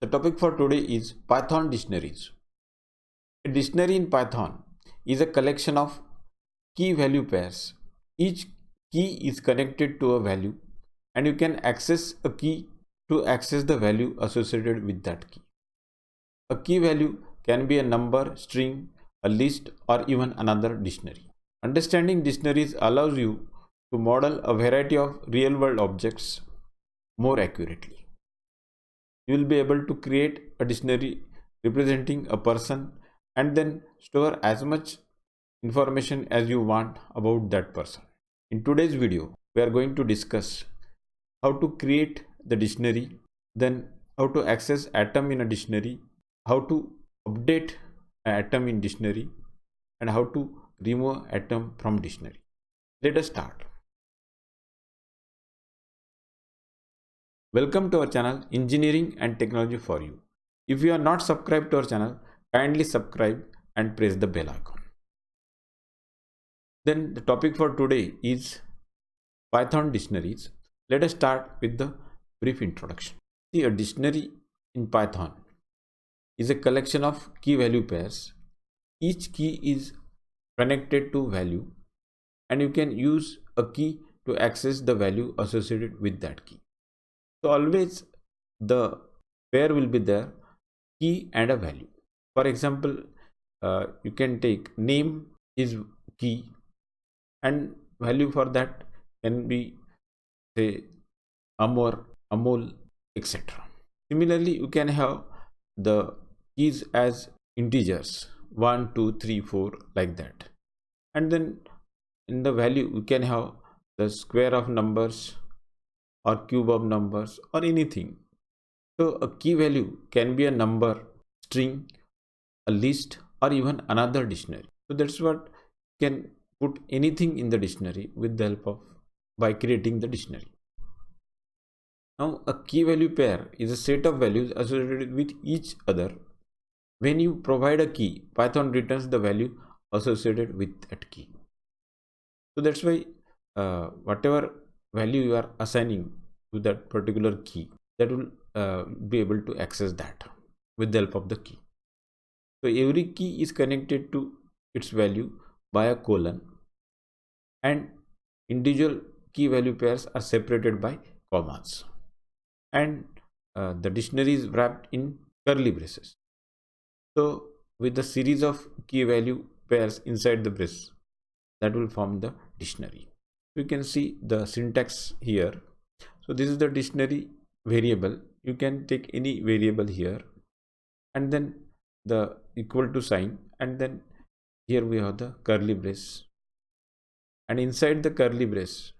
The topic for today is Python dictionaries. A dictionary in Python is a collection of key value pairs. Each key is connected to a value and you can access a key to access the value associated with that key. A key value can be a number, string, a list, or even another dictionary. Understanding dictionaries allows you to model a variety of real world objects more accurately. You will be able to create a dictionary representing a person and then store as much information as you want about that person. In today's video, we are going to discuss how to create the dictionary, then how to access atom in a dictionary, how to update an atom in dictionary, and how to remove atom from dictionary. Let us start. Welcome to our channel Engineering and Technology for You. If you are not subscribed to our channel, kindly subscribe and press the bell icon. Then the topic for today is Python dictionaries. Let us start with the brief introduction. See, a dictionary in Python is a collection of key value pairs. Each key is connected to value and you can use a key to access the value associated with that key. So always the pair will be there, key and a value. For example, you can take name is key and value for that can be say Amor, Amol, etc. Similarly, you can have the keys as integers 1, 2, 3, 4 like that, and then in the value you can have the square of numbers or cube of numbers or anything. So a key value can be a number, string, a list, or even another dictionary. So that's what can put anything in the dictionary with the help of by creating the dictionary. Now a key value pair is a set of values associated with each other. When you provide a key, Python returns the value associated with that key. So that's why whatever value you are assigning to that particular key, that will be able to access that with the help of the key. So every key is connected to its value by a colon, and individual key value pairs are separated by commas, and the dictionary is wrapped in curly braces. So with the series of key value pairs inside the brace, that will form the dictionary. You can see the syntax here. So this is the dictionary variable. You can take any variable here and then the equal to sign, and then here we have the curly brace, and inside the curly brace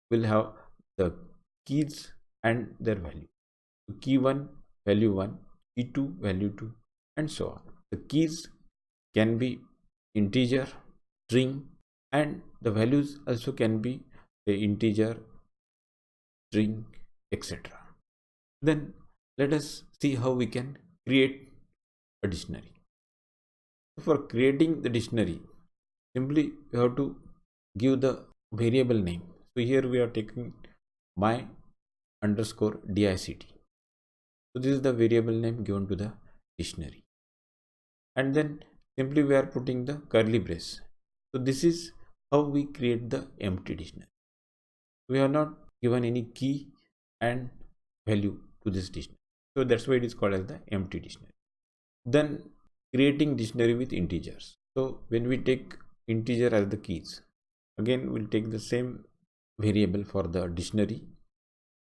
we'll have the keys and their value. So key 1 value 1, key 2 value 2, and so on. The keys can be integer, string, and the values also can be the integer, string, etc. Then let us see how we can create a dictionary. For creating the dictionary, simply you have to give the variable name. So here we are taking my underscore dict. So this is the variable name given to the dictionary, and then simply we are putting the curly brace. So this is how we create the empty dictionary. We have not given any key and value to this dictionary, so that's why it is called as the empty dictionary. Then creating dictionary with integers. So when we take integer as the keys, again we'll take the same variable for the dictionary,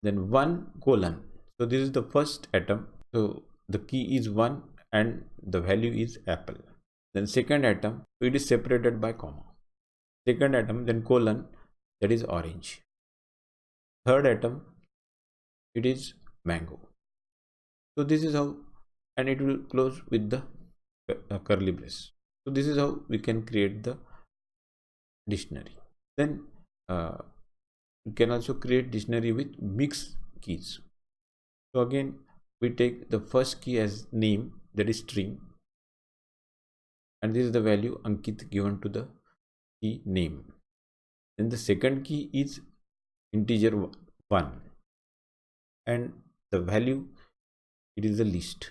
then 1 colon. So this is the first atom, so the key is 1 and the value is apple. Then second atom, so it is separated by comma. Second atom, then colon, that is orange. Third atom, it is mango. So this is how, and it will close with the curly brace. So this is how we can create the dictionary. Then you can also create dictionary with mixed keys. So again we take the first key as name, that is string, and this is the value Ankit given to the key name. Then the second key is integer 1, and the value it is a list.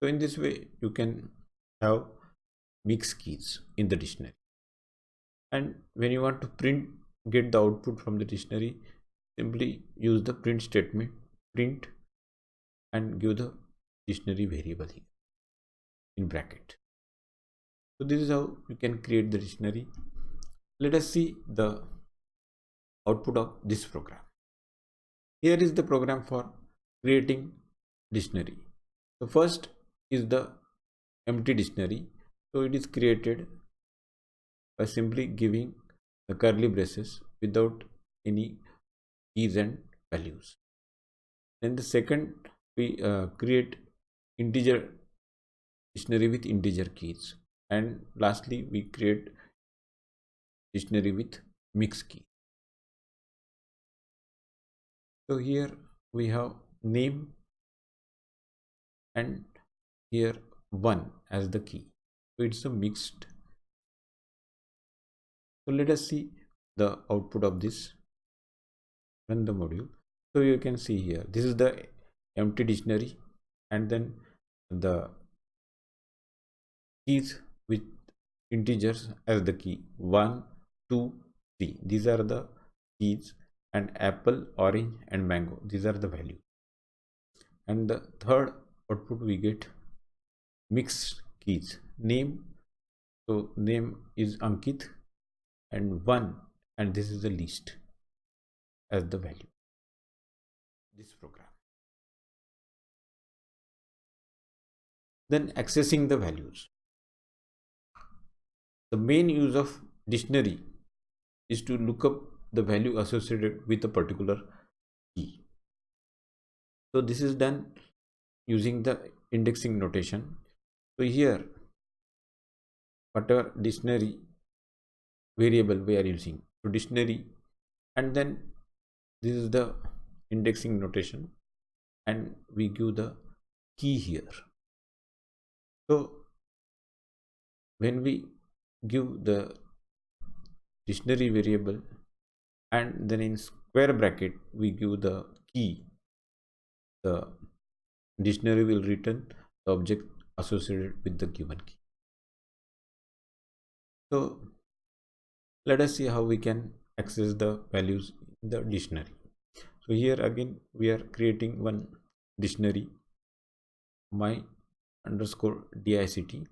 So in this way you can have mixed keys in the dictionary, and when you want to get the output from the dictionary, simply use the print statement, print, and give the dictionary variable here in bracket. So this is how you can create the dictionary. Let us see the output of this program. Here is the program for creating dictionary. So first is the empty dictionary. So it is created by simply giving the curly braces without any keys and values. Then the second, we create integer dictionary with integer keys, and lastly we create dictionary with mixed key. So here we have name and here 1 as the key, so it's a mixed. So let us see the output of this. Run the module. So you can see here, this is the empty dictionary, and then the keys with integers as the key 1, 2, 3. These are the keys, and apple, orange, and mango, these are the value. And the third output we get mixed keys, name, so name is Ankit, and 1, and this is the list as the value. This program. Then accessing the values. The main use of dictionary is to look up the value associated with a particular key. So this is done using the indexing notation. So here, whatever dictionary variable we are using, so dictionary, and then this is the indexing notation, and we give the key here. So when we give the dictionary variable and then in square bracket we give the key, the dictionary will return the object associated with the given key. So let us see how we can access the values in the dictionary. So here again we are creating one dictionary, my underscore dict,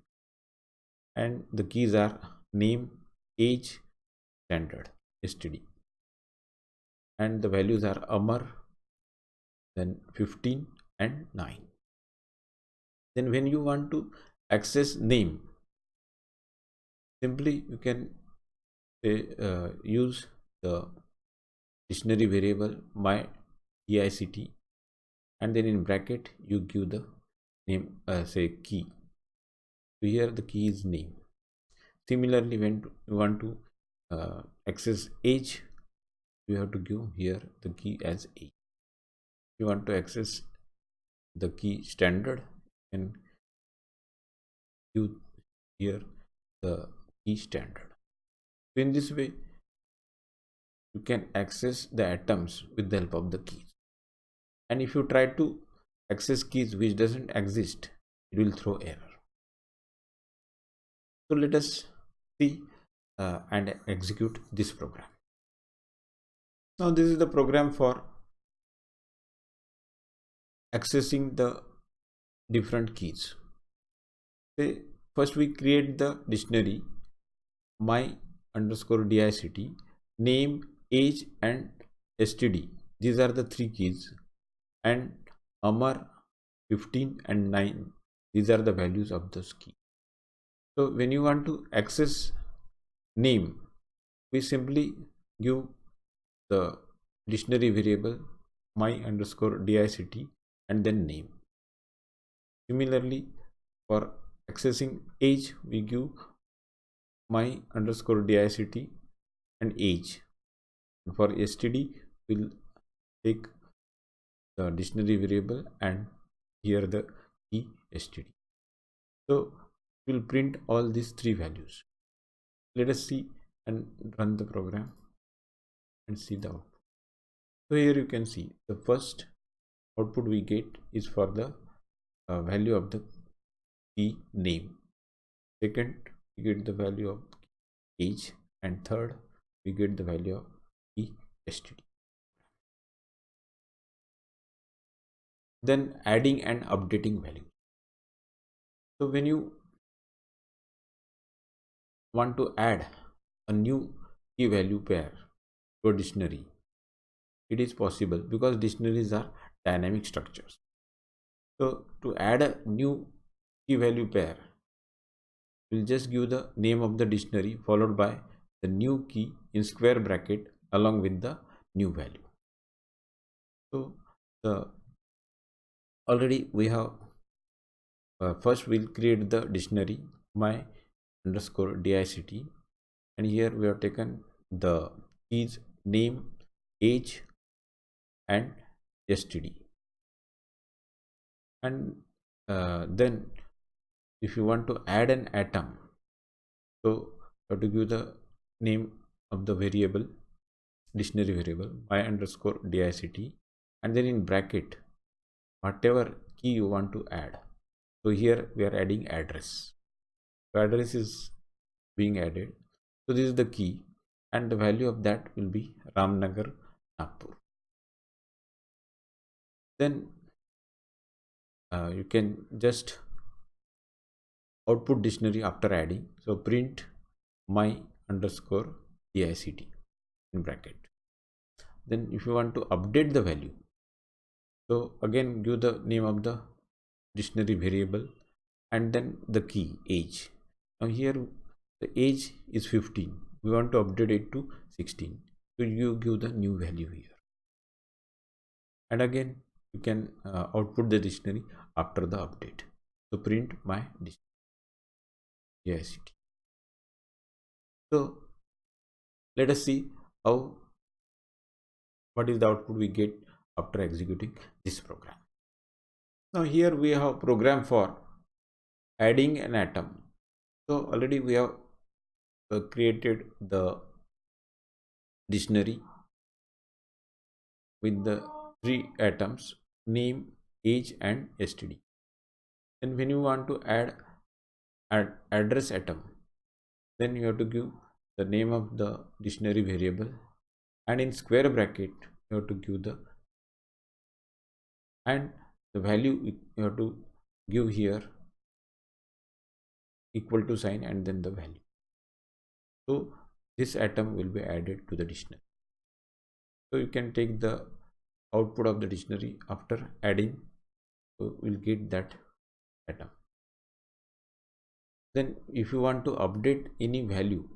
and the keys are name, age, standard, std, and the values are Amar, then 15 and 9. Then when you want to access name, simply you can use the dictionary variable my dict, and then in bracket you give the name, say key. So here the key is name. Similarly, when you want to access age, you have to give here the key as age. You want to access the key standard, and give here the key standard. So in this way you can access the atoms with the help of the keys, and if you try to access keys which doesn't exist, it will throw error. So let us see and execute this program. Now this is the program for accessing the different keys. Say first we create the dictionary my underscore dict, name, age, and std. These are the three keys, and Amar, 15 and 9, these are the values of those keys. So when you want to access name, we simply give the dictionary variable my underscore dict and then name. Similarly, for accessing age, we give my underscore dict and age. And for std, we'll take the dictionary variable and here the key std. So we'll print all these three values. Let us see and run the program and see the output. So here you can see the first output we get is for the value of the key name. Second, we get the value of age, and third, we get the value of key std. Then adding and updating value. So when you want to add a new key value pair to a dictionary, it is possible because dictionaries are dynamic structures. So to add a new key value pair, we'll just give the name of the dictionary followed by the new key in square bracket along with the new value. So already we have first we'll create the dictionary my underscore dict, and here we have taken the keys name, age and std. And then if you want to add an atom, so you have to give the name of the variable, dictionary variable my underscore dict, and then in bracket whatever key you want to add. So here we are adding address. So address is being added. So this is the key, and the value of that will be Ramnagar, Nagpur. Then you can just output dictionary after adding. So print my underscore dict in bracket. Then if you want to update the value, so again give the name of the dictionary variable and then the key age. Now here the age is 15, we want to update it to 16, so you give the new value here, and again you can output the dictionary after the update. So print my dictionary. So let us see what is the output we get after executing this program. Now here we have a program for adding an atom. So already we have created the dictionary with the 3 atoms, name, age and std. Then when you want to add address atom, then you have to give the name of the dictionary variable, and in square bracket you have to give the value you have to give here equal to sign and then the value. So this atom will be added to the dictionary. So you can take the output of the dictionary after adding, so we'll get that atom. Then if you want to update any value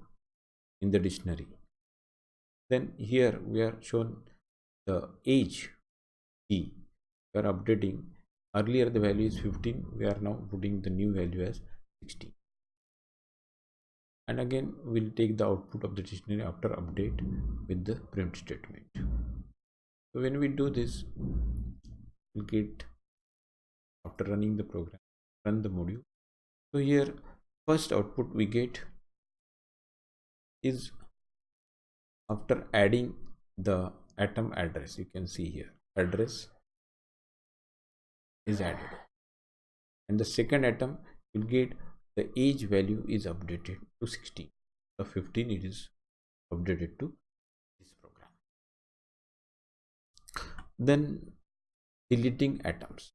in the dictionary, then here we are shown the age key. We are updating. Earlier the value is 15, we are now putting the new value as 16. And again we'll take the output of the dictionary after update with the print statement. So when we do this, we'll get, after running the program, run the module. So here first output we get is after adding the atom address. You can see here address is added, and the second atom will get the age value is updated to 16. The 15 it is updated to this program. Then deleting atoms.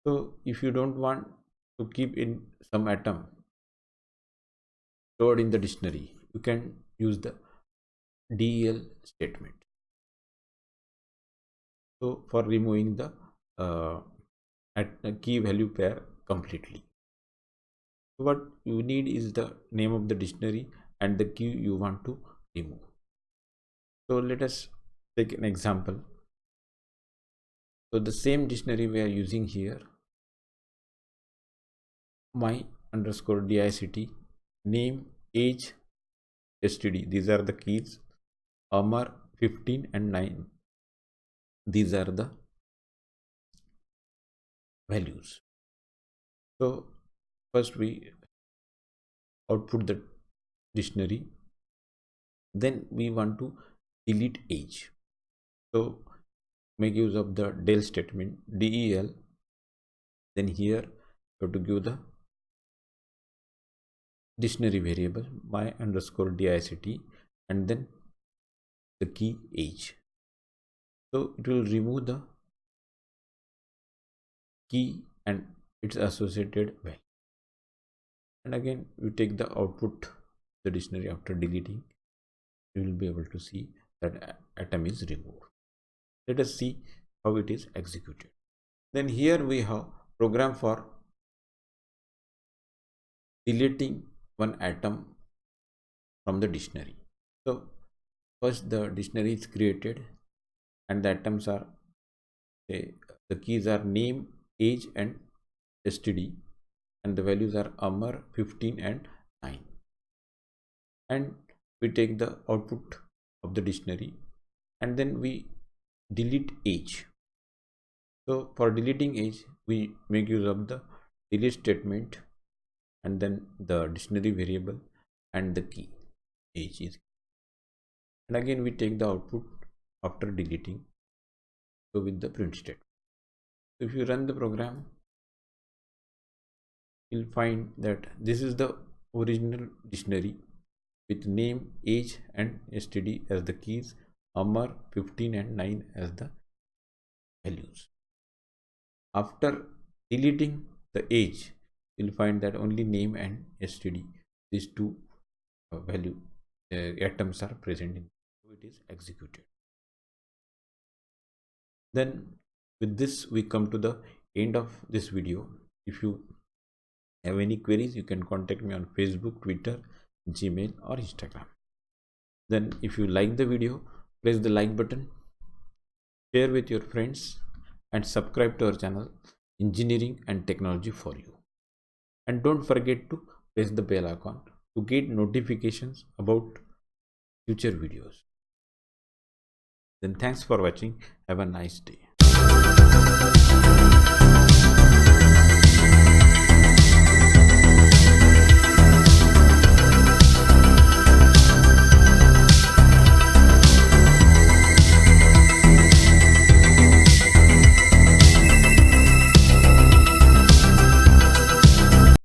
So if you don't want to keep in some atom stored in the dictionary, you can use the del statement. So for removing the key value pair completely. So what you need is the name of the dictionary and the key you want to remove. So let us take an example. So the same dictionary we are using here, my underscore dict, name, age, std, these are the keys. Amar 15 and 9, these are the values. So first we output the dictionary, then we want to delete age. So make use of the del statement, del. Then here you have to give the dictionary variable my underscore dict, and then the key age. So it will remove the key and its associated value. And again we take the output, the dictionary. After deleting, you will be able to see that atom is removed. Let us see how it is executed. Then here we have program for deleting one atom from the dictionary. So first the dictionary is created and the atoms are, say, the keys are name, age and std, and the values are Amar, 15 and 9. And we take the output of the dictionary and then we delete age. So for deleting age, we make use of the delete statement and then the dictionary variable and the key age is. And again we take the output after deleting, so with the print statement. So if you run the program, you'll find that this is the original dictionary with name, age and std as the keys, Amar, 15 and 9 as the values. After deleting the age, you'll find that only name and std, these two value atoms are present in, so it is executed. Then with this we come to the end of this video. If you have any queries, you can contact me on Facebook, Twitter, Gmail or Instagram. Then if you like the video, press the like button, share with your friends and subscribe to our channel Engineering and Technology for You. And don't forget to press the bell icon to get notifications about future videos. Then thanks for watching. Have a nice day.